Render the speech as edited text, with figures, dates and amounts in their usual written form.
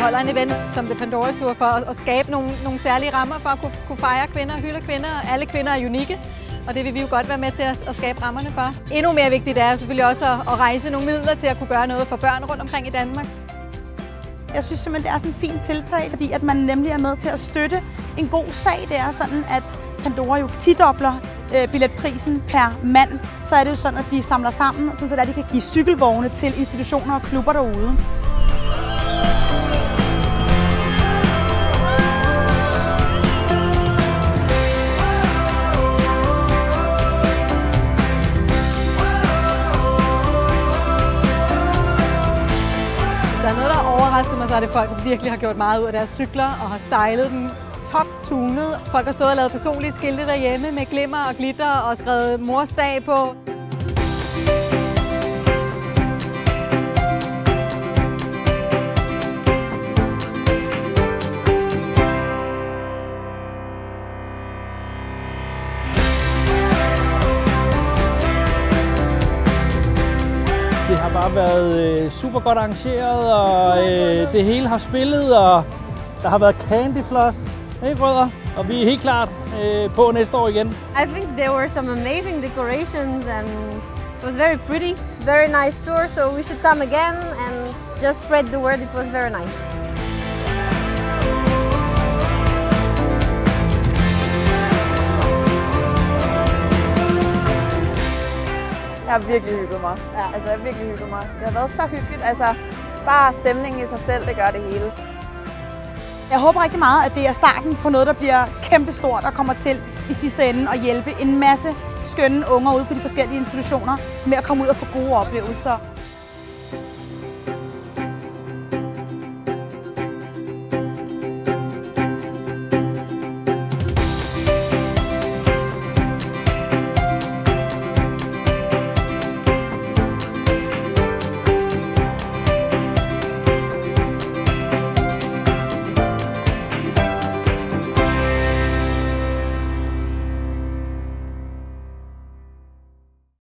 holder en event som The Pandora Tour for at skabe nogle særlige rammer for at kunne fejre kvinder og hylde kvinder. Alle kvinder er unikke, og det vil vi jo godt være med til at skabe rammerne for. Endnu mere vigtigt er selvfølgelig også at rejse nogle midler til at kunne gøre noget for børn rundt omkring i Danmark. Jeg synes simpelthen, det er sådan en fin tiltag, fordi at man nemlig er med til at støtte en god sag. Det er sådan, at Pandora jo tidobler billetprisen per mand. Så er det jo sådan, at de samler sammen, så de kan give cykelvogne til institutioner og klubber derude. Der er noget, der overrasker mig, så er det folk, der virkelig har gjort meget ud af deres cykler og har stylet dem top-tunet. Folk har stået og lavet personlige skilte derhjemme med glimmer og glitter og skrevet mors dag på. Det har bare været super godt arrangeret, og det hele har spillet, og der har været candyfloss, ikke brødre? Og vi er helt klart på næste år igen. I think there were some amazing decorations and it was very pretty, very nice tour, so we should come again and just spread the word. It was very nice. Jeg har virkelig hygget mig. Ja, altså jeg har virkelig hygget mig. Det har været så hyggeligt. Altså bare stemningen i sig selv, det gør det hele. Jeg håber rigtig meget, at det er starten på noget, der bliver kæmpestort og kommer til i sidste ende at hjælpe en masse skønne unger ude på de forskellige institutioner med at komme ud og få gode oplevelser.